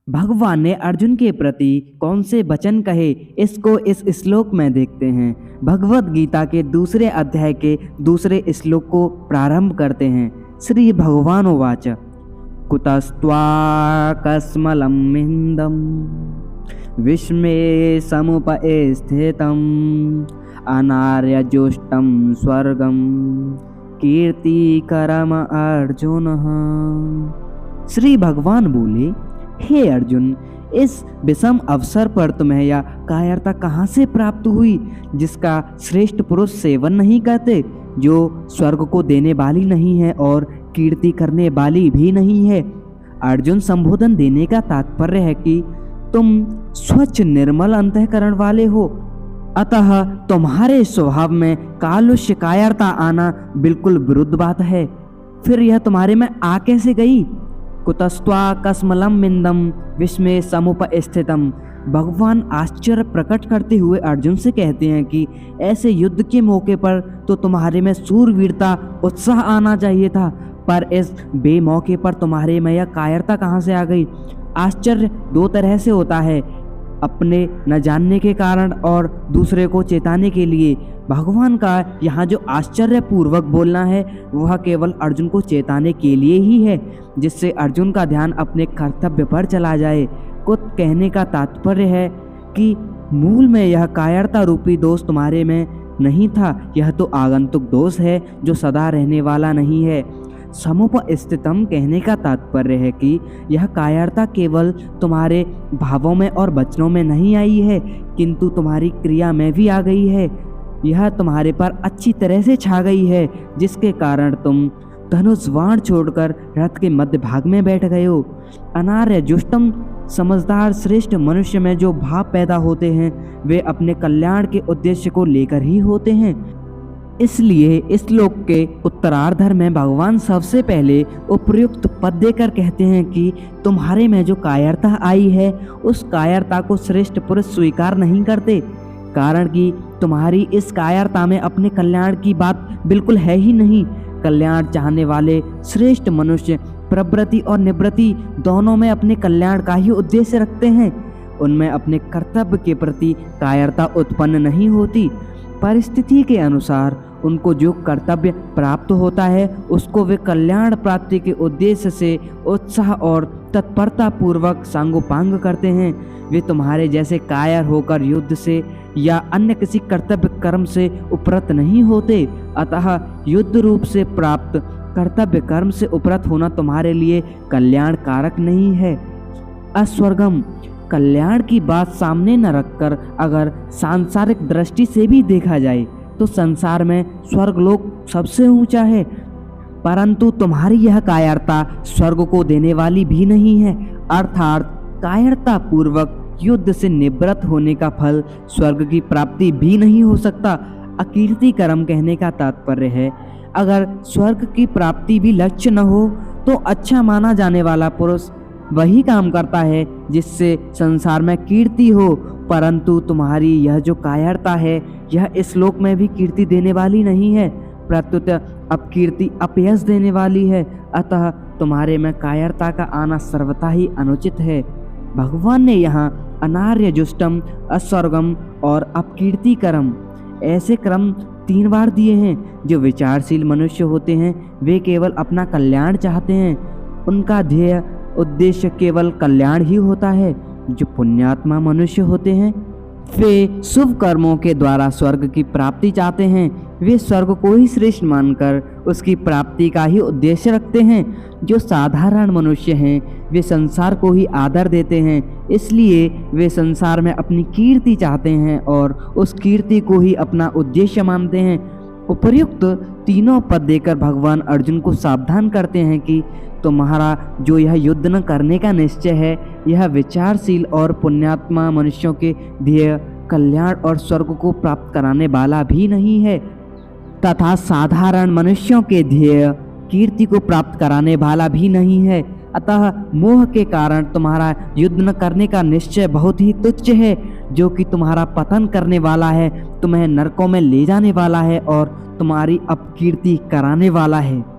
भगवान ने अर्जुन के प्रति कौन से वचन कहे, इसको इस श्लोक में देखते हैं। भगवत गीता के दूसरे अध्याय के दूसरे श्लोक को प्रारंभ करते हैं। श्री भगवान उवाच कुतस्त्वाकस्मलं मिन्दं विस्मे समुपस्थितम् अनार्यजुष्टं स्वर्गं कीर्तिकरम् अर्जुन। श्री भगवान बोले, हे अर्जुन, इस विषम अवसर पर तुम्हें यह कायरता कहाँ से प्राप्त हुई जिसका श्रेष्ठ पुरुष सेवन नहीं करते, जो स्वर्ग को देने वाली नहीं है और कीर्ति करने वाली भी नहीं है। अर्जुन, संबोधन देने का तात्पर्य है कि तुम स्वच्छ निर्मल अंतःकरण वाले हो, अतः तुम्हारे स्वभाव में कालुष्य कायरता आना बिल्कुल विरुद्ध बात है। फिर यह तुम्हारे में आ कैसे गई? कुतस्त्वाकस्मलं मिन्दं विस्मे समुपस्थितम्। भगवान आश्चर्य प्रकट करते हुए अर्जुन से कहते हैं कि ऐसे युद्ध के मौके पर तो तुम्हारे में शूरवीरता उत्साह आना चाहिए था, पर इस बेमौके पर तुम्हारे में यह कायरता कहाँ से आ गई? आश्चर्य दो तरह से होता है, अपने न जानने के कारण और दूसरे को चेताने के लिए। भगवान का यहाँ जो आश्चर्यपूर्वक बोलना है वह केवल अर्जुन को चेताने के लिए ही है, जिससे अर्जुन का ध्यान अपने कर्तव्य पर चला जाए। कुछ कहने का तात्पर्य है कि मूल में यह कायरता रूपी दोष तुम्हारे में नहीं था, यह तो आगंतुक दोष है जो सदा रहने वाला नहीं है। समुपस्थितम कहने का तात्पर्य है कि यह कायरता केवल तुम्हारे भावों में और वचनों में नहीं आई है, किंतु तुम्हारी क्रिया में भी आ गई है। यह तुम्हारे पर अच्छी तरह से छा गई है, जिसके कारण तुम धनुष बाण छोड़कर रथ के मध्य भाग में बैठ गए हो। अनार्य जुष्टम, समझदार श्रेष्ठ मनुष्य में जो भाव पैदा होते हैं वे अपने कल्याण के उद्देश्य को लेकर ही होते हैं। इसलिए इस श्लोक के उत्तरार्ध में भगवान सबसे पहले उपयुक्त पद देकर कहते हैं कि तुम्हारे में जो कायरता आई है उस कायरता को श्रेष्ठ पुरुष स्वीकार नहीं करते, कारण कि तुम्हारी इस कायरता में अपने कल्याण की बात बिल्कुल है ही नहीं। कल्याण चाहने वाले श्रेष्ठ मनुष्य प्रवृत्ति और निवृत्ति दोनों में अपने कल्याण का ही उद्देश्य रखते हैं। उनमें अपने कर्तव्य के प्रति कायरता उत्पन्न नहीं होती। परिस्थिति के अनुसार उनको जो कर्तव्य प्राप्त होता है उसको वे कल्याण प्राप्ति के उद्देश्य से उत्साह और तत्परता पूर्वक सांगोपांग करते हैं। वे तुम्हारे जैसे कायर होकर युद्ध से या अन्य किसी कर्तव्य कर्म से उपरत नहीं होते। अतः युद्ध रूप से प्राप्त कर्तव्य कर्म से उपरत होना तुम्हारे लिए कल्याण कारक नहीं है। अस्वर्गम, कल्याण की बात सामने न रखकर अगर सांसारिक दृष्टि से भी देखा जाए तो संसार में स्वर्गलोक सबसे ऊंचा है, परंतु तुम्हारी यह कायरता स्वर्ग को देने वाली भी नहीं है। अर्थात कायरता पूर्वक युद्ध से निवृत्त होने का फल स्वर्ग की प्राप्ति भी नहीं हो सकता। अकीर्ति कर्म कहने का तात्पर्य है अगर स्वर्ग की प्राप्ति भी लक्ष्य न हो तो अच्छा माना जाने वाला पुरुष वही काम करता है जिससे संसार में कीर्ति हो, परंतु तुम्हारी यह जो कायरता है यह इस श्लोक में भी कीर्ति देने वाली नहीं है, प्रत्युत अपकीर्ति अपयश देने वाली है। अतः तुम्हारे में कायरता का आना सर्वथा ही अनुचित है। भगवान ने यहाँ अनार्य जुष्टम, अस्वर्गम और अपकीर्ति कर्म ऐसे क्रम 3 बार दिए हैं। जो विचारशील मनुष्य होते हैं वे केवल अपना कल्याण चाहते हैं, उनका ध्येय उद्देश्य केवल कल्याण ही होता है। जो पुण्यात्मा मनुष्य होते हैं वे शुभ कर्मों के द्वारा स्वर्ग की प्राप्ति चाहते हैं। वे स्वर्ग को ही श्रेष्ठ मानकर उसकी प्राप्ति का ही उद्देश्य रखते हैं। जो साधारण मनुष्य हैं वे संसार को ही आदर देते हैं, इसलिए वे संसार में अपनी कीर्ति चाहते हैं और उस कीर्ति को ही अपना उद्देश्य मानते हैं। उपर्युक्त तीनों पद देकर भगवान अर्जुन को सावधान करते हैं कि तुम्हारा जो यह युद्ध न करने का निश्चय है यह विचारशील और पुण्यात्मा मनुष्यों के ध्येय कल्याण और स्वर्ग को प्राप्त कराने वाला भी नहीं है, तथा साधारण मनुष्यों के ध्येय कीर्ति को प्राप्त कराने वाला भी नहीं है। अतः मोह के कारण तुम्हारा युद्ध न करने का निश्चय बहुत ही तुच्छ है, जो कि तुम्हारा पतन करने वाला है, तुम्हें नरकों में ले जाने वाला है और तुम्हारी अपकीर्ति कराने वाला है।